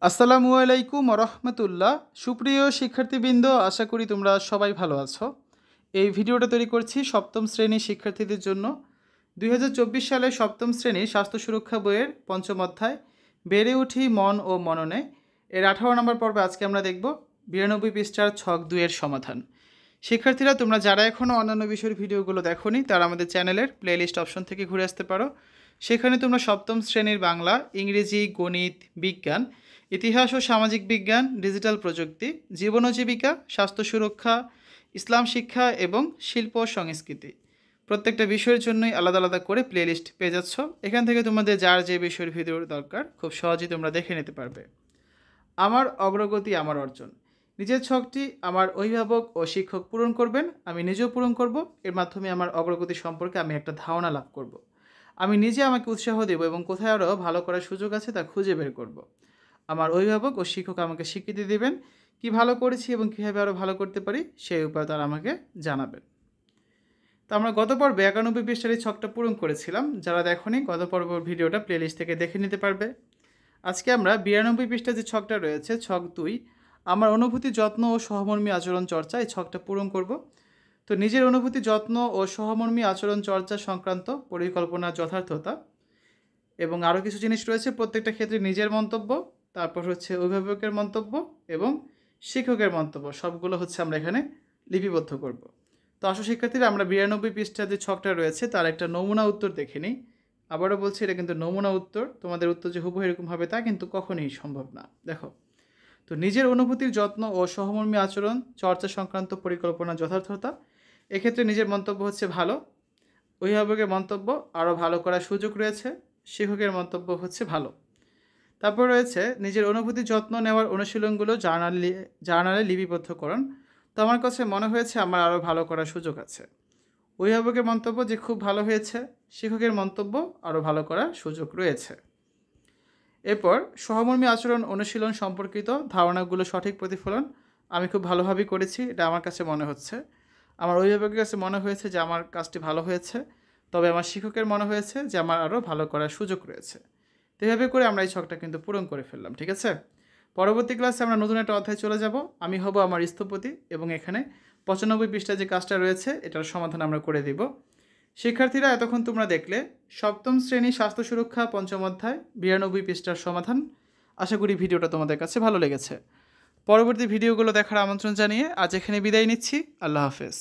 আসসালামু আলাইকুম রহমতুল্লাহ। সুপ্রিয় শিক্ষার্থীবৃন্দ, আশা করি তোমরা সবাই ভালো আছো। এই ভিডিওটা তৈরি করছি সপ্তম শ্রেণীর শিক্ষার্থীদের জন্য। 2024 সালে সপ্তম শ্রেণীর স্বাস্থ্য সুরক্ষা বইয়ের পঞ্চম অধ্যায় বেড়ে উঠি মন ও মননে এর 18 নম্বর পর্বে আজকে আমরা দেখব 92 পৃষ্ঠার ছক 2 এর সমাধান। শিক্ষার্থীরা, তোমরা যারা এখনও অন্যান্য বিষয়ের ভিডিওগুলো দেখোনি তারা আমাদের চ্যানেলের প্লেলিস্ট অপশন থেকে ঘুরে আসতে পারো। সেখানে তোমরা সপ্তম শ্রেণীর বাংলা, ইংরেজি, গণিত, বিজ্ঞান, ইতিহাস ও সামাজিক বিজ্ঞান, ডিজিটাল প্রযুক্তি, জীবন ও জীবিকা, স্বাস্থ্য সুরক্ষা, ইসলাম শিক্ষা এবং শিল্প ও সংস্কৃতি প্রত্যেকটা বিষয়ের জন্যই আলাদা আলাদা করে প্লেলিস্ট পেয়ে যাচ্ছ। এখান থেকে তোমাদের যার যে বিষয়ের ভিডিওর দরকার খুব সহজেই তোমরা দেখে নিতে পারবে। আমার অগ্রগতি আমার অর্জন। নিজের ছকটি আমার অভিভাবক ও শিক্ষক পূরণ করবেন, আমি নিজেও পূরণ করব। এর মাধ্যমে আমার অগ্রগতি সম্পর্কে আমি একটা ধারণা লাভ করব। আমি নিজে আমাকে উৎসাহ দেব এবং কোথায় আরও ভালো করার সুযোগ আছে তা খুঁজে বের করব। আমার অভিভাবক ও শিক্ষক আমাকে স্বীকৃতি দেবেন, কি ভালো করেছি এবং কীভাবে আরও ভালো করতে পারি সেই উপায় তারা আমাকে জানাবেন। তো আমরা গত পর্বে 91 পৃষ্ঠার এই ছকটা পূরণ করেছিলাম। যারা দেখোনি গত পর্ব ভিডিওটা প্লেলিস্ট থেকে দেখে নিতে পারবে। আজকে আমরা 92 পৃষ্ঠার যে ছকটা রয়েছে, ছক 2, আমার অনুভূতি, যত্ন ও সহমর্মী আচরণ চর্চা, এই ছকটা পূরণ করব। তো নিজের অনুভূতি, যত্ন ও সহমর্মী আচরণ চর্চা সংক্রান্ত পরিকল্পনার যথার্থতা এবং আরও কিছু জিনিস রয়েছে। প্রত্যেকটা ক্ষেত্রে নিজের মন্তব্য, তারপর হচ্ছে অভিভাবকের মন্তব্য এবং শিক্ষকের মন্তব্য, সবগুলো হচ্ছে আমরা এখানে লিপিবদ্ধ করব। তো আসো শিক্ষার্থীরা, আমরা 92 পৃষ্ঠার যে ছকটা রয়েছে তার একটা নমুনা উত্তর দেখে নিই। আবারও বলছি, এটা কিন্তু নমুনা উত্তর, তোমাদের উত্তর যে হুবহু এরকম হবে তা কিন্তু কখনোই সম্ভব না। দেখো, তো নিজের অনুভূতির যত্ন ও সহমর্মী আচরণ চর্চা সংক্রান্ত পরিকল্পনা যথার্থতা, এক্ষেত্রে নিজের মন্তব্য হচ্ছে ভালো, অভিভাবকের মন্তব্য আরও ভালো করার সুযোগ রয়েছে, শিক্ষকের মন্তব্য হচ্ছে ভালো। তারপর রয়েছে নিজের অনুভূতির যত্ন নেওয়ার অনুশীলনগুলো জার্নালে লিপিবদ্ধকরণ। তো আমার কাছে মনে হয়েছে আমার আরও ভালো করার সুযোগ আছে। অভিভাবকের মন্তব্য যে খুব ভালো হয়েছে, শিক্ষকের মন্তব্য আরও ভালো করার সুযোগ রয়েছে। এরপর সহমর্মী আচরণ অনুশীলন সম্পর্কিত ধারণাগুলো সঠিক প্রতিফলন, আমি খুব ভালোভাবেই করেছি, এটা আমার কাছে মনে হচ্ছে। আমার অভিভাবকের কাছে মনে হয়েছে যে আমার কাজটি ভালো হয়েছে, তবে আমার শিক্ষকের মনে হয়েছে যে আমার আরও ভালো করার সুযোগ রয়েছে। তো এভাবে করে আমরা এই ছকটা কিন্তু পূরণ করে ফেললাম। ঠিক আছে, পরবর্তী ক্লাসে আমরা নতুন একটা অধ্যায় চলে যাব। আমি হব আমার স্থপতি এবং এখানে 95 পৃষ্ঠার যে কাজটা রয়েছে এটার সমাধান আমরা করে দিব। শিক্ষার্থীরা, এতক্ষণ তোমরা দেখলে সপ্তম শ্রেণী স্বাস্থ্য সুরক্ষা পঞ্চম অধ্যায় 92 পৃষ্ঠার সমাধান। আশা করি ভিডিওটা তোমাদের কাছে ভালো লেগেছে। পরবর্তী ভিডিওগুলো দেখার আমন্ত্রণ জানিয়ে আজ এখানে বিদায় নিচ্ছি। আল্লাহ হাফেজ।